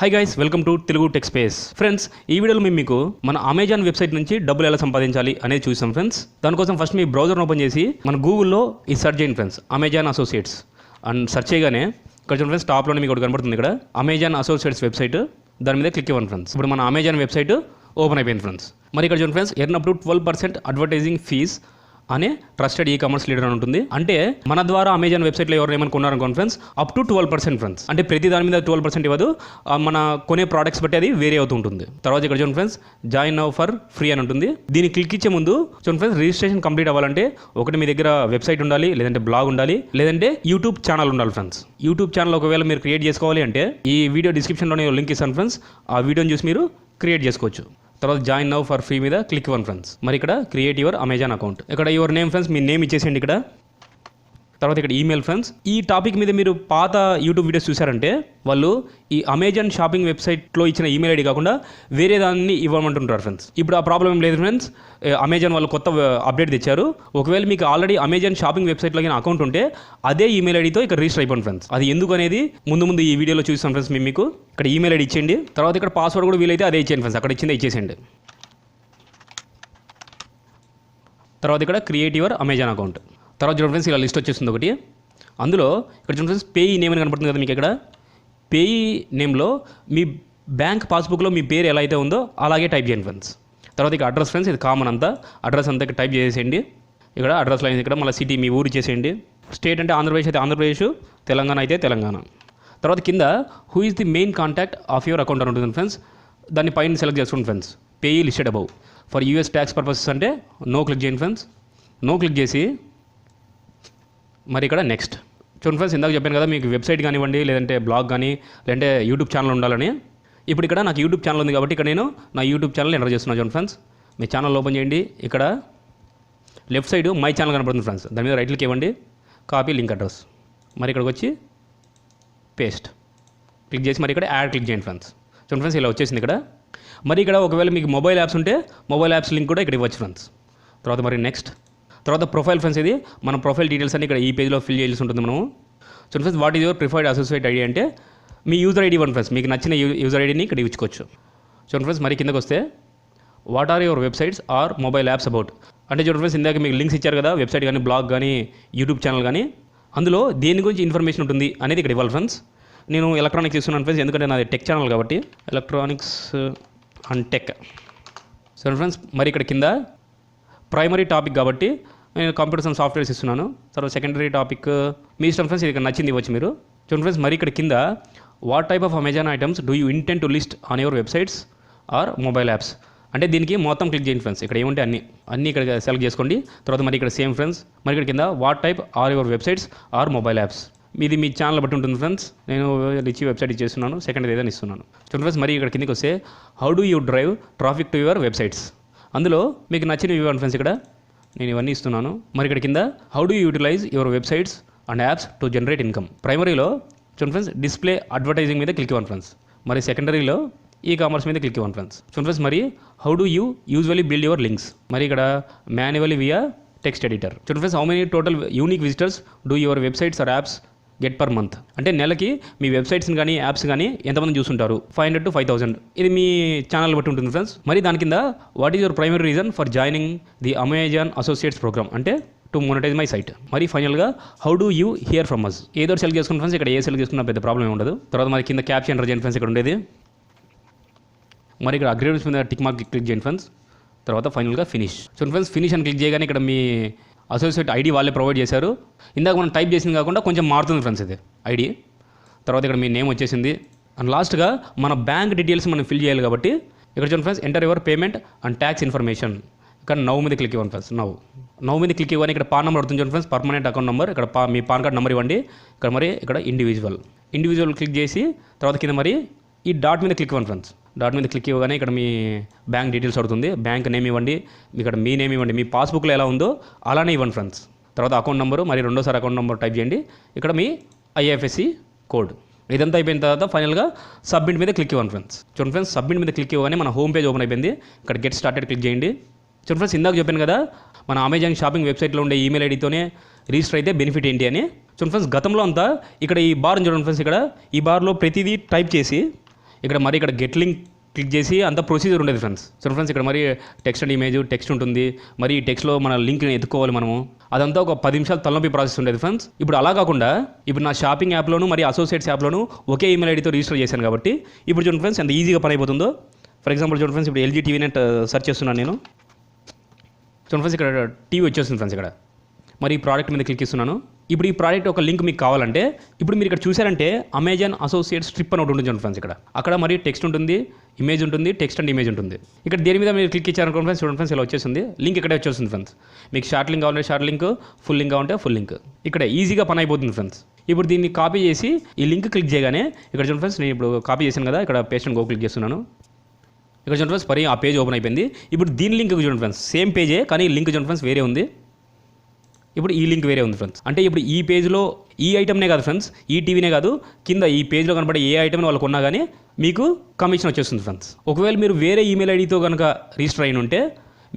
Hi guys, welcome to Telugu tech space. Friends, ఈ వీడియోలో మేము మీకు మన అమెజాన్ వెబ్సైట్ నుంచి డబ్బులు ఎలా సంపాదించాలి అనేది చూసాం ఫ్రెండ్స్. దానికోసం ఫస్ట్ మీ బ్రౌజర్ని ఓపెన్ చేసి మన గూగుల్లో ఈ సెర్చ్ చేయండి friends, Amazon associates and search చేయగానే ఇక్కడ చూడండి ఫ్రెండ్స్, టాప్లోనే మీకు ఒకటి కనబడుతుంది ఇక్కడ అమెజాన్ అసోసియేట్స్ వెబ్సైట్. దాని మీద క్లిక్ ఇవ్వండి ఫ్రెండ్స్. ఇప్పుడు మన అమెజాన్ వెబ్సైట్ ఓపెన్ అయిపోయింది ఫ్రెండ్స్. మరి ఇక్కడ చూడండి friends, earn up to 12% advertising fees అనే ట్రస్టెడ్ కామర్స్ లీడర్ అని ఉంటుంది. అంటే మన ద్వారా అమెజాన్ వెబ్సైట్లో ఎవరు ఏమైనా కొన్నారనుకోండి ఫ్రెండ్స్, అప్ టు 12% ఫ్రెండ్స్. అంటే ప్రతి దాని మీద 12% ఇవ్వదు, మన కొనే ప్రోడక్ట్స్ బట్టి అది వేరే అవుతూ ఉంటుంది. తర్వాత ఇక్కడ చూడండి friends, join now for free అని ఉంటుంది. దీన్ని క్లిక్ ఇచ్చే ముందు చూడండి ఫ్రెండ్స్, రిజిస్ట్రేషన్ కంప్లీట్ అవ్వాలంటే ఒకటి మీ దగ్గర వెబ్సైట్ ఉండాలి, లేదంటే బ్లాగ్ ఉండాలి, లేదంటే యూట్యూబ్ ఛానల్ ఉండాలి ఫ్రెండ్స్. యూట్యూబ్ ఛానల్ ఒకవేళ మీరు క్రియేట్ చేసుకోవాలి అంటే ఈ వీడియో డిస్క్రిప్షన్లోనే లింక్ ఇస్తాను ఫ్రెండ్స్. ఆ వీడియోని చూసి మీరు క్రియేట్ చేసుకోవచ్చు. తర్వాత జాయిన్ నౌ ఫర్ ఫ్రీ మీద క్లిక్ ఇవ్వండి ఫ్రెండ్స్. మరి ఇక్కడ క్రియేట్ యువర్ అమెజాన్ అకౌంట్, ఇక్కడ your name friends, me name ఇచ్చేసేయండి ఇక్కడ. తర్వాత ఇక్కడ ఈమెయిల్ ఫ్రెండ్స్. ఈ టాపిక్ మీద మీరు పాత యూట్యూబ్ వీడియోస్ చూసారంటే వాళ్ళు ఈ అమెజాన్ షాపింగ్ వెబ్సైట్లో ఇచ్చిన ఈమెయిల్ ఐడి కాకుండా వేరే దాన్ని ఇవ్వమంటుంటారు ఫ్రెండ్స్. ఇప్పుడు ఆ ప్రాబ్లం ఏం లేదు ఫ్రెండ్స్, అమెజాన్ వాళ్ళు కొత్త అప్డేట్ తెచ్చారు. ఒకవేళ మీకు ఆల్రెడీ అమెజాన్ షాపింగ్ వెబ్సైట్లో అకౌంట్ ఉంటే అదే ఈమెయిల్ ఐడితో ఇక్కడ రిజిస్టర్ అయిపోండి ఫ్రెండ్స్. అది ఎందుకు అనేది ముందు ఈ వీడియోలో చూస్తాం ఫ్రెండ్స్. మీకు ఇక్కడ ఈమెయిల్ ఐడి ఇచ్చేయండి. తర్వాత ఇక్కడ పాస్వర్డ్ కూడా వీలైతే అదే ఇచ్చేయండి ఫ్రెండ్స్, అక్కడ ఇచ్చిందే ఇచ్చేసేయండి. తర్వాత ఇక్కడ క్రియేట్ యువర్ అమెజాన్ అకౌంట్. తర్వాత చూడండి ఫ్రెండ్స్, ఇలా లిస్ట్ వచ్చేస్తుంది ఒకటి. అందులో ఇక్కడ చూడండి ఫ్రెండ్స్, పేయి నేమ్ అని కనపడుతుంది కదా మీకు. ఇక్కడ పేయి నేమ్లో మీ బ్యాంక్ పాస్బుక్లో మీ పేరు ఎలా అయితే ఉందో అలాగే టైప్ చేయండి ఫ్రెండ్స్. తర్వాత ఇక్కడ అడ్రస్ ఫ్రెండ్స్, ఇది కామన్ అంతా. అడ్రస్ అంతా ఇక్కడ టైప్ చేసేయండి. ఇక్కడ అడ్రస్ లైన్ ఇక్కడ మళ్ళీ సిటీ మీ ఊరు ఇచ్చేసేయండి. స్టేట్ అంటే ఆంధ్రప్రదేశ్ అయితే ఆంధ్రప్రదేశ్, తెలంగాణ అయితే తెలంగాణ. తర్వాత కింద who is the main contact of your account అని ఉంటుంది ఫ్రెండ్స్. దాన్ని పైన సెలెక్ట్ చేసుకోండి friends. Payee listed above for US tax purposes అంటే నో క్లిక్ చేయండి ఫ్రెండ్స్. నో క్లిక్ చేసి మరి ఇక్కడ నెక్స్ట్ చూడండి ఫ్రెండ్స్, ఇందాక చెప్పాను కదా మీకు వెబ్సైట్ కానివ్వండి, లేదంటే బ్లాగ్ కానీ, లేదంటే యూట్యూబ్ ఛానల్ ఉండాలని. ఇప్పుడు ఇక్కడ నాకు యూట్యూబ్ ఛానల్ ఉంది కాబట్టి ఇక్కడ నేను నా యూట్యూబ్ ఛానల్ ఎంటర్ చేస్తున్నాను. చూడండి ఫ్రెండ్స్, మీ ఛానల్ ఓపెన్ చేయండి. ఇక్కడ లెఫ్ట్ సైడ్ మై ఛానల్ కనపడుతుంది ఫ్రెండ్స్. దాని మీద రైట్ క్లిక్ ఇవ్వండి, కాపీ లింక్ అడ్రస్. మరి ఇక్కడికి వచ్చి పేస్ట్ క్లిక్ చేసి మరి ఇక్కడ యాడ్ క్లిక్ చేయండి ఫ్రెండ్స్. చూడండి ఫ్రెండ్స్, ఇలా వచ్చేసింది ఇక్కడ. మరి ఇక్కడ ఒకవేళ మీకు మొబైల్ యాప్స్ ఉంటే మొబైల్ యాప్స్ లింక్ కూడా ఇక్కడ ఇవ్వచ్చు ఫ్రెండ్స్. తర్వాత మరి నెక్స్ట్ తర్వాత ప్రొఫైల్ ఫ్రెండ్స్, ఇది మన ప్రొఫైల్ డీటెయిల్స్ అన్ని ఇక్కడ ఈ పేజ్లో ఫిల్ చేయాల్సి ఉంటుంది మనము. చూడండి friends, what is your preferred associate ID అంటే మీ యూజర్ ఐడి ఇవ్వండి ఫ్రెండ్స్. మీకు నచ్చిన యూజర్ ఐడిని ఇక్కడ ఇచ్చుకోవచ్చు. చూడండి ఫ్రెండ్స్, మరి కిందకు వస్తే what are your websites or mobile apps about అంటే చూడండి ఫ్రెండ్స్, ఇందాక మీకు లింక్స్ ఇచ్చారు కదా, వెబ్సైట్ కానీ, బ్లాగ్ కానీ, యూట్యూబ్ ఛానల్ కానీ, అందులో దేని గురించి ఇన్ఫర్మేషన్ ఉంటుంది అనేది ఇక్కడ ఇవ్వాలి ఫ్రెండ్స్. నేను ఎలక్ట్రానిక్స్ ఇస్తున్నాను ఫ్రెండ్స్, ఎందుకంటే నాది టెక్ ఛానల్ కాబట్టి ఎలక్ట్రానిక్స్ అండ్ టెక్. సరే ఫ్రెండ్స్, మరి ఇక్కడ కింద ప్రైమరీ టాపిక్ కాబట్టి నేను కంప్యూటర్స్ అండ్ సాఫ్ట్వేర్స్ ఇస్తున్నాను. తర్వాత సెకండరీ టాపిక్ మీ ఇష్టం ఫ్రెండ్స్, ఇది ఇక్కడ నచ్చింది ఇవ్వచ్చు మీరు. చూడండి ఫ్రెండ్స్, మరి ఇక్కడ కింద what type of Amazon items do you intent to list on your websites or mobile apps అంటే దీనికి మొత్తం క్లిక్ చేయండి ఫ్రెండ్స్. ఇక్కడ ఏముంటే అన్నీ ఇక్కడ సెలెక్ట్ చేసుకోండి. తర్వాత మరి ఇక్కడ సేమ్ ఫ్రెండ్స్, మరి ఇక్కడ కింద what type are your websites or mobile apps. ఇది మీ ఛానల్ బట్టి ఉంటుంది ఫ్రెండ్స్. నేను రిచ్ వెబ్సైట్ ఇచ్చేస్తున్నాను, సెకండ్ ఏదైనా ఇస్తున్నాను. చూడండి ఫ్రెండ్స్, మరి ఇక్కడ కిందకి వస్తే how do you drive traffic to your websites. అందులో మీకు నచ్చినవి ఇవ్వండి ఫ్రెండ్స్. ఇక్కడ నేను ఇవన్నీ ఇస్తున్నాను. మరి ఇక్కడ కింద how do utilize your websites and apps to generate income. ప్రైమరీలో చూడండి ఫ్రెండ్స్, డిస్ప్లే అడ్వర్టైజింగ్ మీద క్లిక్ ఇవ్వండి ఫ్రెండ్స్. మరి సెకండరీలో ఈ కామర్స్ మీద క్లిక్ ఇవ్వండి ఫ్రెండ్స్. చూడండి ఫ్రెండ్స్, మరి how do you usually build your links. మరి ఇక్కడ మాన్యువల్లీ వియా టెక్స్ట్ ఎడిటర్. చూడండి friends, how many total unique visitors do your websites or apps get per month అంటే నెలకి మీ వెబ్సైట్స్ని కానీ యాప్స్ కానీ ఎంతమంది చూస్తుంటారు, 500 to 5000. ఇది మీ ఛానల్ బట్టి ఉంటుంది ఫ్రెండ్స్. మరి దాని కింద what is your primary reason for joining the Amazon associates program అంటే టు మోనటైజ్ మై సైట్. మరి ఫైనల్గా how do you hear from us. ఏదో సెలెక్ట్ చేసుకున్న ఫ్రెండ్స్, ఇక్కడ ఏ సెలెక్ట్ చేసుకున్న పెద్ద ప్రాబ్లం ఉండదు. తర్వాత మరి కింద క్యాప్షన్ ఎంటర్ చేయండి ఫ్రెండ్స్, ఇక్కడ ఉండేది. మరి ఇక్కడ అగ్రీమెంట్స్ మీద టిక్ మార్క్ క్లిక్ చేయండి ఫ్రెండ్స్. తర్వాత ఫైనల్గా ఫినిష్. చూడండి ఫ్రెండ్స్, ఫినిష్ అని క్లిక్ చేయగానే ఇక్కడ మీ అసోసియేట్ ఐడి వాళ్ళే ప్రొవైడ్ చేశారు. ఇందాక మనం టైప్ చేసింది కాకుండా కొంచెం మారుతుంది ఫ్రెండ్స్ ఇది ఐడి. తర్వాత ఇక్కడ మీ నేమ్ వచ్చేసింది. అండ్ లాస్ట్గా మన బ్యాంక్ డీటెయిల్స్ మనం ఫిల్ చేయాలి కాబట్టి ఇక్కడ చూడండి friends, enter your payment and tax information. ఇక్కడ నవ్ మీద క్లిక్ ఇవ్వండి ఫ్రెండ్స్. నవ్ మీద క్లిక్ ఇవ్వని ఇక్కడ పాన్ నెంబర్ అవుతుంది చూడండి ఫ్రెండ్స్, పర్మనెంట్ అకౌంట్ నెంబర్. ఇక్కడ మీ పాన్ కార్డ్ నెంబర్ ఇవ్వండి. ఇక్కడ మరి ఇక్కడ ఇండివిజువల్ క్లిక్ చేసి తర్వాత కింద మరి ఈ డాట్ మీద క్లిక్ ఇవ్వండి ఫ్రెండ్స్. డాట్ మీద క్లిక్ ఇవ్వగానే ఇక్కడ మీ బ్యాంక్ డీటెయిల్స్ అడుగుతుంది. బ్యాంక్ నేమ్ ఇవ్వండి, ఇక్కడ మీ నేమ్ ఇవ్వండి, మీ పాస్బుక్లో ఎలా ఉందో అలానే ఇవ్వండి ఫ్రెండ్స్. తర్వాత అకౌంట్ నెంబరు, మరి రెండోసారి అకౌంట్ నెంబర్ టైప్ చేయండి. ఇక్కడ మీ IFSC కోడ్. ఇదంతా అయిపోయిన తర్వాత ఫైనల్గా సబ్మిట్ మీద క్లిక్ ఇవ్వండి ఫ్రెండ్స్. చూడండి ఫ్రెండ్స్, సబ్మిట్ మీద క్లిక్ ఇవ్వగానే మన హోమ్ పేజ్ ఓపెన్ అయిపోయింది. ఇక్కడ గెట్ స్టార్టెడ్ క్లిక్ చేయండి. చూడండి ఫ్రెండ్స్, ఇందాక చెప్పాను కదా మన అమెజాన్ షాపింగ్ వెబ్సైట్లో ఉండే ఈమెయిల్ ఐడితోనే రిజిస్టర్ అయితే బెనిఫిట్ ఏంటి అని. చూడండి ఫ్రెండ్స్, గతంలో అంతా ఇక్కడ ఈ బార్ చూడండి ఫ్రెండ్స్, ఇక్కడ ఈ బార్లో ప్రతిదీ టైప్ చేసి ఇక్కడ మరి ఇక్కడ గెట్ లింక్ క్లిక్ చేసి అంత ప్రొసీజర్ ఉండేది ఫ్రెండ్స్. సో ఫ్రెండ్స్ ఇక్కడ మరి టెక్స్ట్ అండ్ ఇమేజ్ టెక్స్ట్ ఉంటుంది, మరి ఈ టెక్స్ట్లో మన లింక్ని ఎత్తుకోవాలి మనము, అదంతా ఒక 10 నిమిషాలు తలనొప్పి ప్రాసెస్ ఉండేది ఫ్రెండ్స్. ఇప్పుడు అలా కాకుండా ఇప్పుడు నా షాపింగ్ యాప్లోను మరి అసోసియేట్స్ యాప్లోను ఒకే ఈమెయిల్ ఐడితో రిజిస్టర్ చేశాను కాబట్టి ఇప్పుడు చూడండి ఫ్రెండ్స్ ఎంత ఈజీగా పని అయిపోతుందో. ఫర్ ఎగ్జాంపుల్ చూడండి ఫ్రెండ్స్, ఇప్పుడు ఎల్జీ టీవీ నెట్ సెర్చ్ చేస్తున్నాను నేను. చూడండి ఫ్రెండ్స్ ఇక్కడ టీవీ వచ్చేస్తుంది ఫ్రెండ్స్. ఇక్కడ మరి ఈ ప్రోడక్ట్ మీద క్లిక్ ఇస్తున్నాను. ఇప్పుడు ఈ ప్రోడక్ట్ ఒక లింక్ మీకు కావాలంటే ఇప్పుడు మీరు ఇక్కడ చూసారంటే అమెజాన్ అసోసియేట్స్ స్ట్రిప్ అని ఒకటి ఉంటుంది చూడండి ఫ్రెండ్స్. ఇక్కడ మరి టెక్స్ట్ ఉంటుంది, ఇమేజ్ ఉంటుంది, టెక్స్ట్ అండ్ ఇమేజ్ ఉంటుంది. ఇక్కడ దేని మీద మీరు క్లిక్ ఇచ్చారనుకోండి ఫ్రెండ్స్, చూడండి ఫ్రెండ్స్ ఇలా వచ్చేసింది. లింక్ ఇక్కడే వచ్చేస్తుంది ఫ్రెండ్స్. మీకు షార్ట్ లింక్ కావాలంటే షార్ట్ లింక్, ఫుల్ లింక్ కావాలంటే ఫుల్ లింక్. ఇక్కడ ఈజీగా పని అయిపోతుంది ఫ్రెండ్స్. ఇప్పుడు దీన్ని కాపీ చేసి ఈ లింక్ క్లిక్ చేయగానే ఇక్కడ చూడండి ఫ్రెండ్స్, నేను ఇప్పుడు కాపీ చేశాను కదా, ఇక్కడ పేస్ట్ అండ్ గో క్లిక్ చేస్తున్నాను. ఇక్కడ చూడండి ఫ్రెండ్స్ మరి ఆ పేజ్ ఓపెన్ అయిపోయింది. ఇప్పుడు దీని లింక్ చూడండి ఫ్రెండ్స్, సేమ్ పేజే కానీ లింక్ చూడండి ఫ్రెండ్స్ వేరే ఉంది. ఇప్పుడు ఈ లింక్ వేరే ఉంది ఫ్రెండ్స్. అంటే ఇప్పుడు ఈ పేజ్లో ఈ ఐటమ్నే కాదు ఫ్రెండ్స్, ఈ టీవీనే కాదు, కింద ఈ పేజ్లో కనబడే ఏ ఐటమ్ని వాళ్ళకు ఉన్నా కానీ మీకు కమిషన్ వచ్చేస్తుంది ఫ్రెండ్స్. ఒకవేళ మీరు వేరే ఈమెయిల్ ఐడితో కనుక రిజిస్టర్ అయిన ఉంటే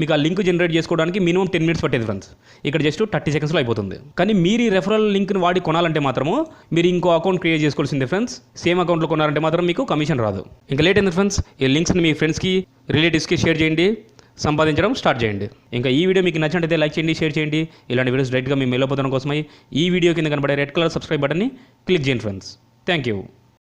మీకు ఆ లింక్ జనరేట్ చేసుకోవడానికి మినిమం 10 మినిట్స్ పట్టేది ఫ్రెండ్స్. ఇక్కడ జస్ట్ 30 సెకండ్స్లో అయిపోతుంది. కానీ మీరు ఈ రెఫరల్ లింక్ని వాడి కొనాలంటే మాత్రము మీరు ఇంకో అకౌంట్ క్రియేట్ చేసుకోవాల్సిందే ఫ్రెండ్స్. సేమ్ అకౌంట్లో కొనాలంటే మాత్రం మీకు కమిషన్ రాదు. ఇంకా లేట్ అయింది ఫ్రెండ్స్, ఈ లింక్స్ని మీ ఫ్రెండ్స్కి రిలేటివ్స్కి షేర్ చేయండి, సంపాదించడం స్టార్ట్ చేయండి. ఇంకా ఈ వీడియో మీకు నచ్చినట్లయితే లైక్ చేయండి, షేర్ చేయండి. ఇలాంటి వీడియోస్ డైరెక్ట్గా మీ మెయిల్ పొందడం కోసమై ఈ వీడియో కింద కనబడే రెడ్ కలర్ సబ్స్క్రైబ్ బటన్ని క్లిక్ చేయండి ఫ్రెండ్స్. Thank you.